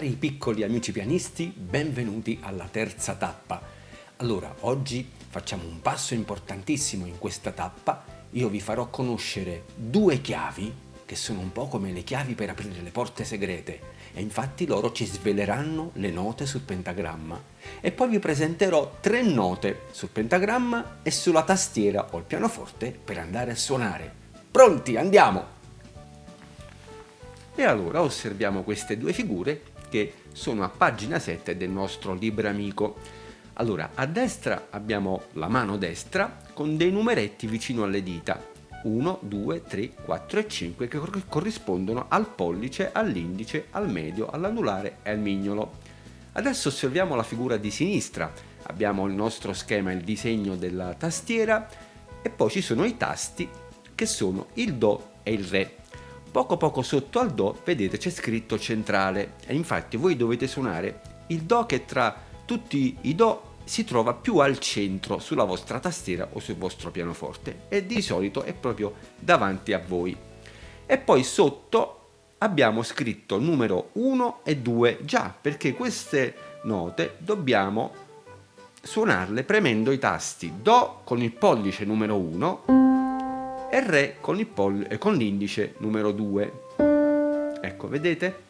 Cari piccoli amici pianisti, benvenuti alla terza tappa. Allora, oggi facciamo un passo importantissimo in questa tappa. Io vi farò conoscere due chiavi che sono un po' come le chiavi per aprire le porte segrete e infatti loro ci sveleranno le note sul pentagramma. E poi vi presenterò 3 note sul pentagramma e sulla tastiera o il pianoforte per andare a suonare. Pronti? Andiamo! E allora osserviamo queste due figure che sono a pagina 7 del nostro libro amico. Allora, a destra abbiamo la mano destra con dei numeretti vicino alle dita. 1, 2, 3, 4 e 5 che corrispondono al pollice, all'indice, al medio, all'anulare e al mignolo. Adesso osserviamo la figura di sinistra. Abbiamo il nostro schema, il disegno della tastiera e poi ci sono i tasti che sono il Do e il Re. Poco sotto al Do, vedete, c'è scritto centrale e infatti voi dovete suonare il Do che tra tutti i Do si trova più al centro sulla vostra tastiera o sul vostro pianoforte e di solito è proprio davanti a voi. E poi sotto abbiamo scritto numero 1 e 2, già perché queste note dobbiamo suonarle premendo i tasti Do con il pollice numero 1 e Re con l'indice numero 2. Ecco, vedete?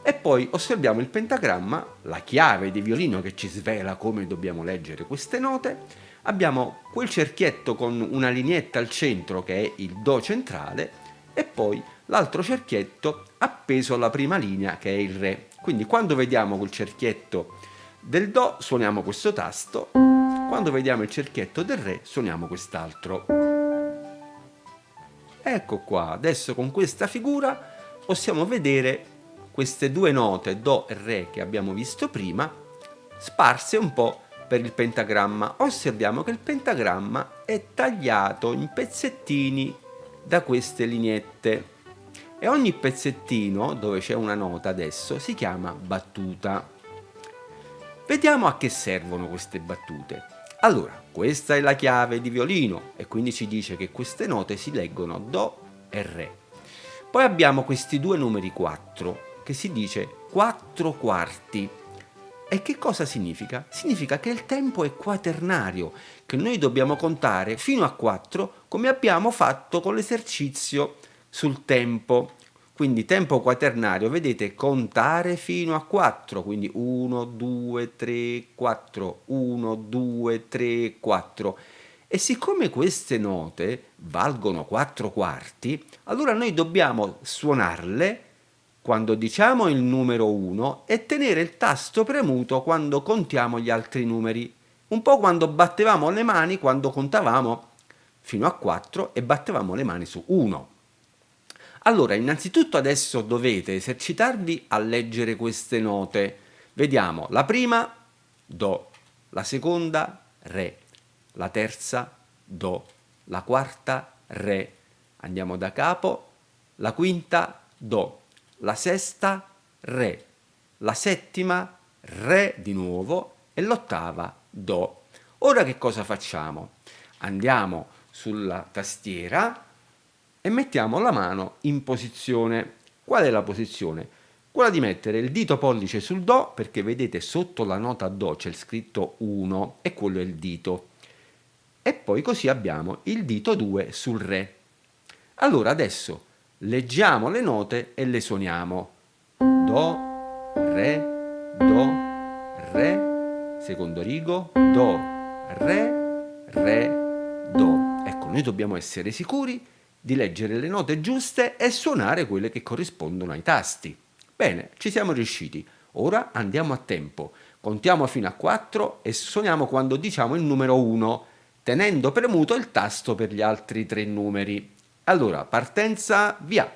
E poi osserviamo il pentagramma, la chiave di violino che ci svela come dobbiamo leggere queste note. Abbiamo quel cerchietto con una lineetta al centro che è il Do centrale e poi l'altro cerchietto appeso alla prima linea che è il Re. Quindi quando vediamo quel cerchietto del Do suoniamo questo tasto, quando vediamo il cerchietto del Re suoniamo quest'altro. Ecco qua, adesso con questa figura possiamo vedere queste due note Do e Re che abbiamo visto prima sparse un po' per il pentagramma. Osserviamo che il pentagramma è tagliato in pezzettini da queste lineette e ogni pezzettino dove c'è una nota adesso si chiama battuta. Vediamo a che servono queste battute. Allora, questa è la chiave di violino e quindi ci dice che queste note si leggono Do e Re. Poi abbiamo questi due numeri 4 che si dice 4 quarti. E che cosa significa? Significa che il tempo è quaternario, che noi dobbiamo contare fino a 4 come abbiamo fatto con l'esercizio sul tempo. Quindi tempo quaternario, vedete, contare fino a 4, quindi 1, 2, 3, 4, 1, 2, 3, 4. E siccome queste note valgono 4 quarti, allora noi dobbiamo suonarle quando diciamo il numero 1 e tenere il tasto premuto quando contiamo gli altri numeri. Un po' quando battevamo le mani, quando contavamo fino a 4 e battevamo le mani su 1. Allora, innanzitutto adesso dovete esercitarvi a leggere queste note. Vediamo, la prima, Do, la seconda, Re, la terza, Do, la quarta, Re. Andiamo da capo, la quinta, Do, la sesta, Re, la settima, Re di nuovo e l'ottava, Do. Ora che cosa facciamo? Andiamo sulla tastiera e mettiamo la mano in posizione. Qual è la posizione? Quella di mettere il dito pollice sul Do, perché vedete sotto la nota Do c'è scritto 1 e quello è il dito. E poi così abbiamo il dito 2 sul Re. Allora adesso leggiamo le note e le suoniamo. Do, Re, secondo rigo, Do, Re, Do. Ecco, noi dobbiamo essere sicuri di leggere le note giuste e suonare quelle che corrispondono ai tasti. Bene, ci siamo riusciti. Ora andiamo a tempo. Contiamo fino a 4 e suoniamo quando diciamo il numero 1, tenendo premuto il tasto per gli altri 3 numeri. Allora, partenza, via.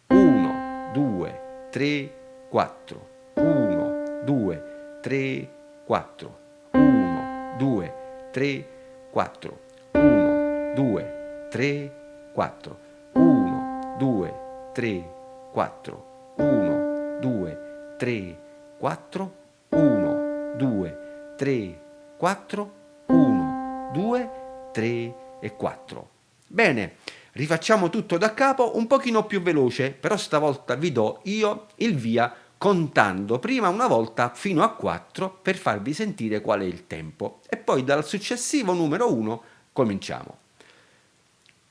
1, 2, 3, 4. 1, 2, 3, 4. 1, 2, 3, 4. 1, 2, 3, 4. 1, 2, 3, 4. 1, 2, 3, 4. 1, 2, 3, 4. 1, 2, 3 e 4. Bene, rifacciamo tutto da capo un pochino più veloce, però stavolta vi do io il via contando prima una volta fino a 4 per farvi sentire qual è il tempo e poi dal successivo numero 1 cominciamo.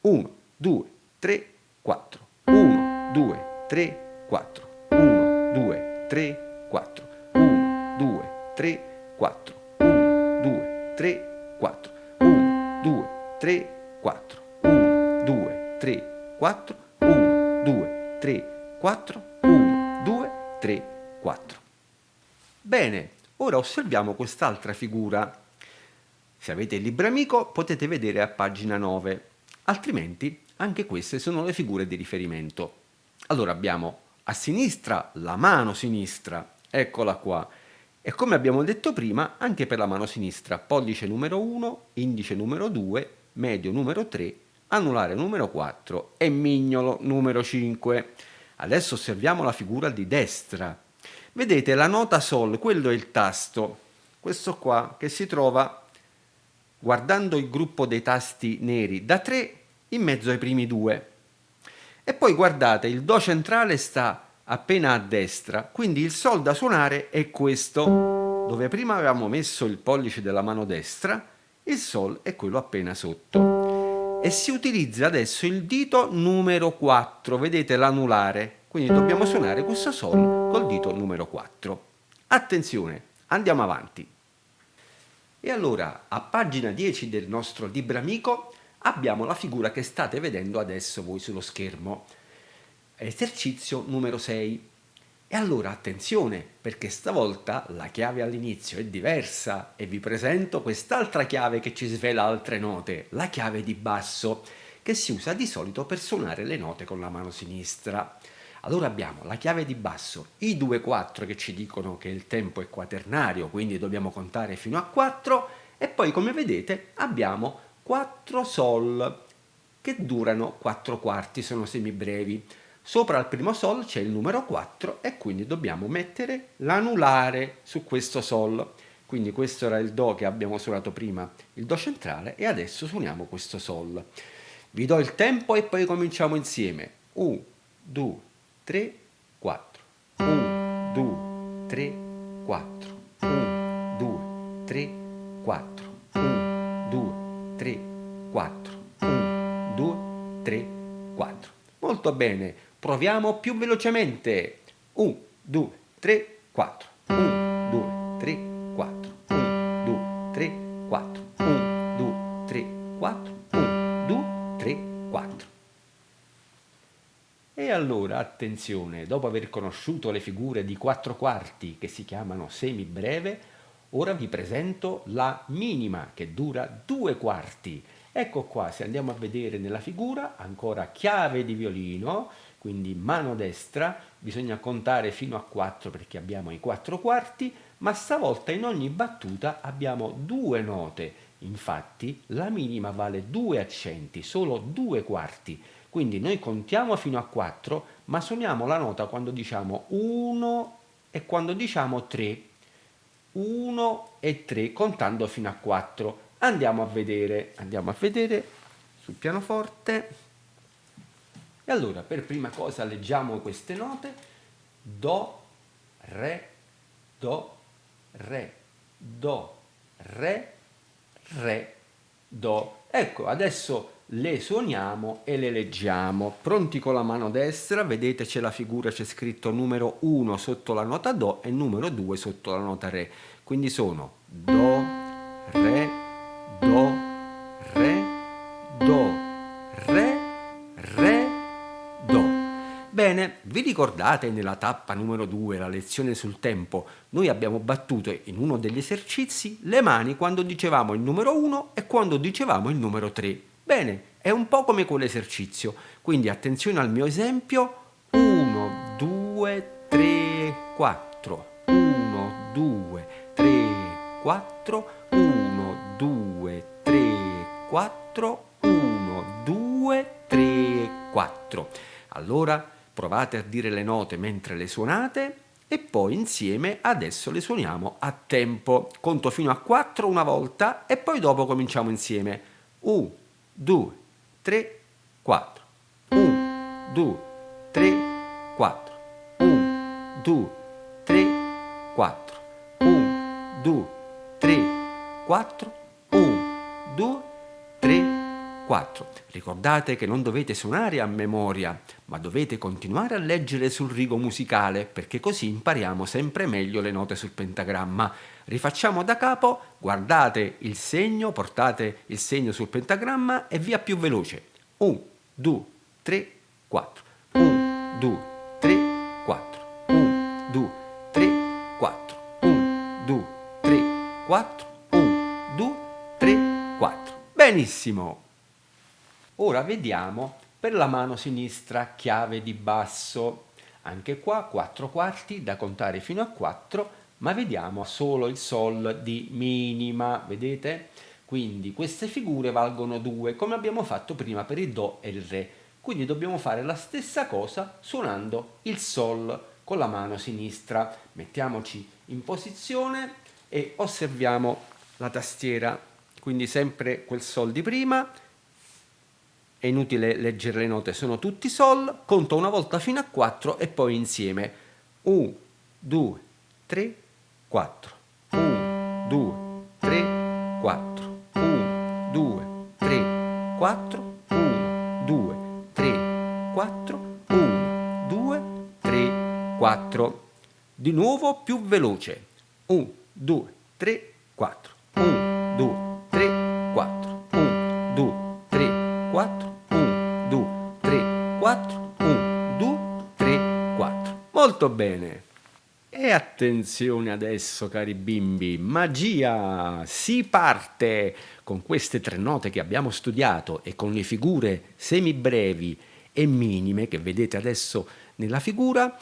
1, 2, 3, 4. 1, 2, 3, 4. 1, 2, 3, 4. 1, 2, 3, 4. 1, 2, 3, 4. 1, 2, 3, 4. 1, 2, 3, 4. 1, 2, 3, 4. 1, 2, 3, 4. Bene, ora osserviamo quest'altra figura. Se avete il libro amico potete vedere a pagina 9, altrimenti anche queste sono le figure di riferimento. Allora abbiamo a sinistra la mano sinistra, eccola qua, e come abbiamo detto prima anche per la mano sinistra, pollice numero 1, indice numero 2, medio numero 3, anulare numero 4 e mignolo numero 5. Adesso osserviamo la figura di destra. Vedete la nota Sol, quello è il tasto, questo qua che si trova guardando il gruppo dei tasti neri da 3 in mezzo ai primi due. E poi guardate, il Do centrale sta appena a destra, quindi il Sol da suonare è questo, dove prima avevamo messo il pollice della mano destra, il Sol è quello appena sotto. E si utilizza adesso il dito numero 4, vedete l'anulare, quindi dobbiamo suonare questo Sol col dito numero 4. Attenzione, andiamo avanti. E allora, a pagina 10 del nostro libro amico, abbiamo la figura che state vedendo adesso voi sullo schermo. Esercizio numero 6. E allora attenzione, perché stavolta la chiave all'inizio è diversa e vi presento quest'altra chiave che ci svela altre note, la chiave di basso, che si usa di solito per suonare le note con la mano sinistra. Allora abbiamo la chiave di basso, i 2 4 che ci dicono che il tempo è quaternario, quindi dobbiamo contare fino a 4, e poi come vedete abbiamo 4 Sol che durano 4 quarti, sono semibrevi. Sopra al primo Sol c'è il numero 4 e quindi dobbiamo mettere l'anulare su questo Sol. Quindi questo era il Do che abbiamo suonato prima, il Do centrale, e adesso suoniamo questo Sol. Vi do il tempo e poi cominciamo insieme. 1, 2, 3, 4. 1, 2, 3, 4. 1, 2, 3, 4. 1, 2, 3, 4. 1, 2, 3, 4. Molto bene, proviamo più velocemente. 1, 2, 3, 4. 1, 2, 3, 4. 1, 2, 3, 4. 1, 2, 3, 4. 1, 2, 3, 4. E allora, attenzione, dopo aver conosciuto le figure di 4 quarti che si chiamano semibreve, ora vi presento la minima che dura 2 quarti. Ecco qua, se andiamo a vedere nella figura, ancora chiave di violino, quindi mano destra, bisogna contare fino a 4 perché abbiamo i 4 quarti, ma stavolta in ogni battuta abbiamo 2 note. Infatti la minima vale 2 accenti, solo 2 quarti. Quindi noi contiamo fino a 4, ma suoniamo la nota quando diciamo 1 e quando diciamo 3. 1 e 3 contando fino a 4. Andiamo a vedere sul pianoforte. E allora, per prima cosa leggiamo queste note: Do, Re, Do, Re, Do, Re, Re, Do. Ecco, adesso le suoniamo e le leggiamo. Pronti con la mano destra, vedete c'è la figura, c'è scritto numero 1 sotto la nota Do e numero 2 sotto la nota Re. Quindi sono Do, Re, Do, Re, Do, Re, Re, Do. Bene, vi ricordate nella tappa numero 2, la lezione sul tempo, noi abbiamo battuto in uno degli esercizi le mani quando dicevamo il numero 1 e quando dicevamo il numero 3. Bene, è un po' come quell'esercizio, quindi attenzione al mio esempio: 1, 2, 3, 4. 1, 2, 3, 4. 1, 2, 3, 4. 1, 2, 3, 4. Allora provate a dire le note mentre le suonate e poi insieme adesso le suoniamo a tempo. Conto fino a 4 una volta e poi dopo cominciamo insieme. 1, 2, 3, 4. 1, 2, 3, 4. 1, 2, 3, 4. 1, 2, 3, 4. 1, 2, 3, 4. Ricordate che non dovete suonare a memoria, ma dovete continuare a leggere sul rigo musicale, perché così impariamo sempre meglio le note sul pentagramma. Rifacciamo da capo, guardate il segno, portate il segno sul pentagramma e via più veloce. 1, 2, 3, 4. 1, 2, 3, 4. 1, 2, 3, 4. 1, 2, 3, 4. 1, 2, 3, 4. Benissimo! Ora vediamo per la mano sinistra chiave di basso. Anche qua 4 quarti da contare fino a 4, ma vediamo solo il sol di minima, vedete? Quindi queste figure valgono 2, come abbiamo fatto prima per il do e il re. Quindi dobbiamo fare la stessa cosa suonando il sol con la mano sinistra. Mettiamoci in posizione e osserviamo la tastiera. Quindi sempre quel sol di prima. È inutile leggere le note, sono tutti sol. Conto una volta fino a 4 e poi insieme. 1, 2, 3, 4. 1, 2, 3, 4. 1, 2, 3, 4. 1, 2, 3, 4. 1, 2, 3, 4. Di nuovo più veloce. 1, 2, 3, 4. 1, 2, 3, 4. 1, 2, 3, 4. 1, 2, 3, 4. 1, 2, 3, 4. Molto bene. E attenzione adesso, cari bimbi, magia! Si parte con queste 3 note che abbiamo studiato e con le figure semibrevi e minime che vedete adesso nella figura,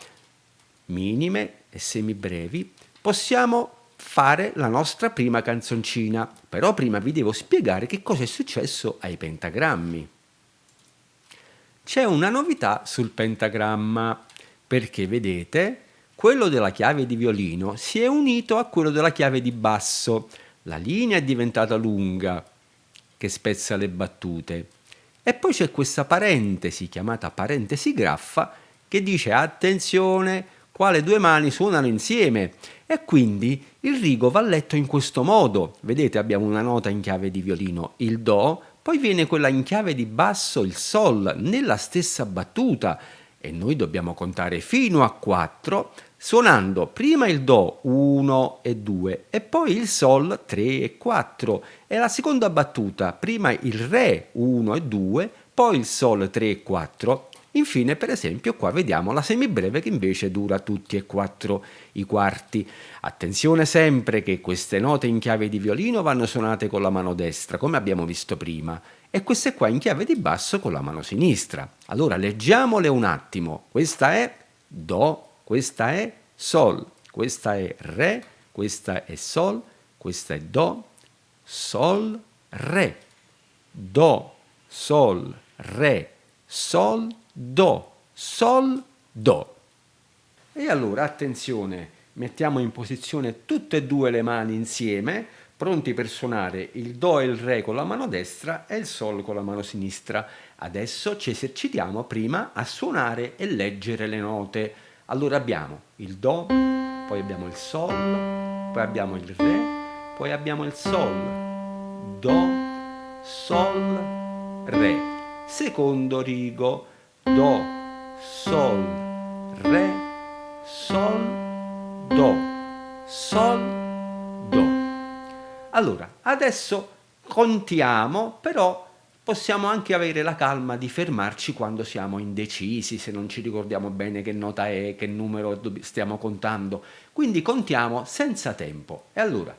minime e semibrevi, possiamo fare la nostra prima canzoncina. Però prima vi devo spiegare che cosa è successo ai pentagrammi. C'è una novità sul pentagramma, perché vedete, quello della chiave di violino si è unito a quello della chiave di basso. La linea è diventata lunga, che spezza le battute. E poi c'è questa parentesi, chiamata parentesi graffa, che dice attenzione, quale 2 mani suonano insieme. E quindi il rigo va letto in questo modo. Vedete, abbiamo una nota in chiave di violino, il do, poi viene quella in chiave di basso, il sol, nella stessa battuta. E noi dobbiamo contare fino a 4, suonando prima il do 1 e 2 e poi il sol 3 e 4. E la seconda battuta, prima il re 1 e 2, poi il sol 3 e 4. Infine, per esempio, qua vediamo la semibreve che invece dura tutti e 4 i quarti. Attenzione sempre che queste note in chiave di violino vanno suonate con la mano destra, come abbiamo visto prima, e queste qua in chiave di basso con la mano sinistra. Allora leggiamole un attimo. Questa è do, questa è sol, questa è re, questa è sol, questa è do, sol, re, do, sol, re, sol, do, sol, do. E allora attenzione, mettiamo in posizione tutte e 2 le mani insieme, pronti per suonare il do e il re con la mano destra e il sol con la mano sinistra. Adesso ci esercitiamo prima a suonare e leggere le note. Allora abbiamo il do, poi abbiamo il sol, poi abbiamo il re, poi abbiamo il sol, do, sol, re. Secondo rigo, do, sol, re, sol, do, sol, do. Allora, adesso contiamo, però possiamo anche avere la calma di fermarci quando siamo indecisi, se non ci ricordiamo bene che nota è, che numero stiamo contando. Quindi contiamo senza tempo. E allora,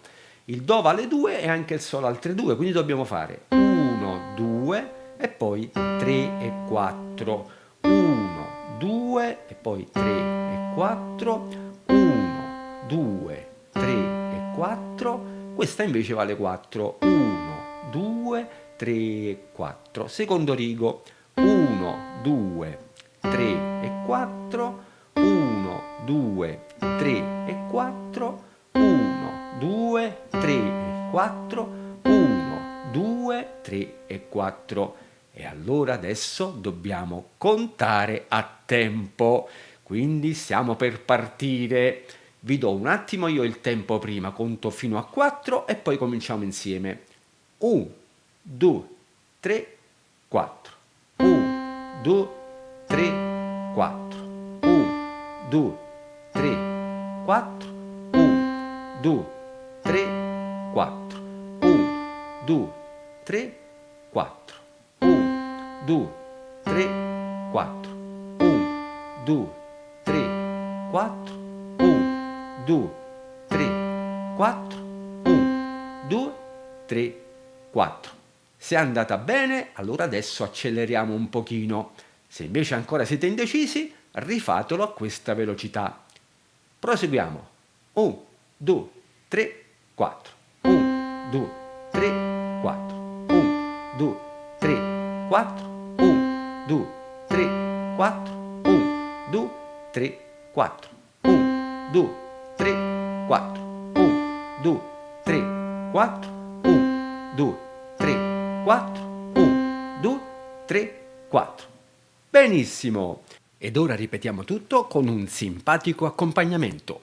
il do vale 2 e anche il sol altre 2, quindi dobbiamo fare 1, 2 e poi 3 e 4. 1, 2 e poi 3 e 4. 1, 2, 3 e 4. Questa invece vale 4. 1, 2, 3 e 4. Secondo rigo 1, 2, 3 e 4. 1, 2, 3 e 4. 1, 2, 3 e 4. 1, 2, 3 e 4. E allora adesso dobbiamo contare a tempo. Quindi stiamo per partire. Vi do un attimo io il tempo prima, conto fino a 4 e poi cominciamo insieme. 1, 2, 3, 4. 1, 2, 3, 4. 1, 2, 3, 4. 1, 2, 3, 4. 1, 2, 3, 4. 1, 2, 3, 4. 1, 2, 3, 4. 1, 2, 3, 4. 1, 2, 3, 4. Se è andata bene, allora adesso acceleriamo un pochino. Se invece ancora siete indecisi, rifatelo a questa velocità. Proseguiamo. 1, 2, 3, 4. 1, 2, 3, 4. 1, 2, 3, 4. 1, 2, 3, 4. 1, 2, 3, 4. 1, 2, 3, 4. 1, 2, 3, 4. 1, 2, 3, 4. 1, 2, 3, 4. Benissimo! Ed ora ripetiamo tutto con un simpatico accompagnamento.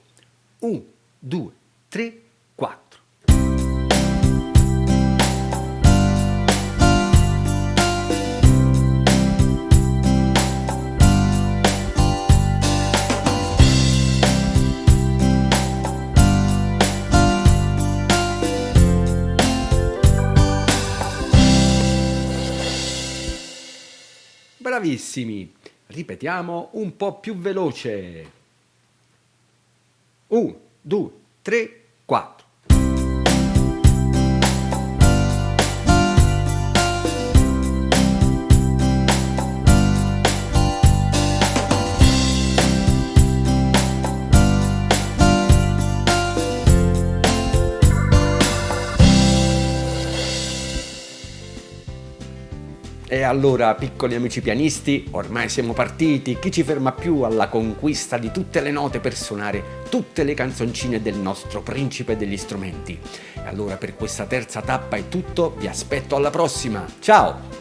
1, 2, 3, 4. Bravissimi! Ripetiamo un po' più veloce. 1, 2, 3, 4. E allora, piccoli amici pianisti, ormai siamo partiti, chi ci ferma più alla conquista di tutte le note per suonare tutte le canzoncine del nostro principe degli strumenti. E allora per questa terza tappa è tutto, vi aspetto alla prossima, ciao!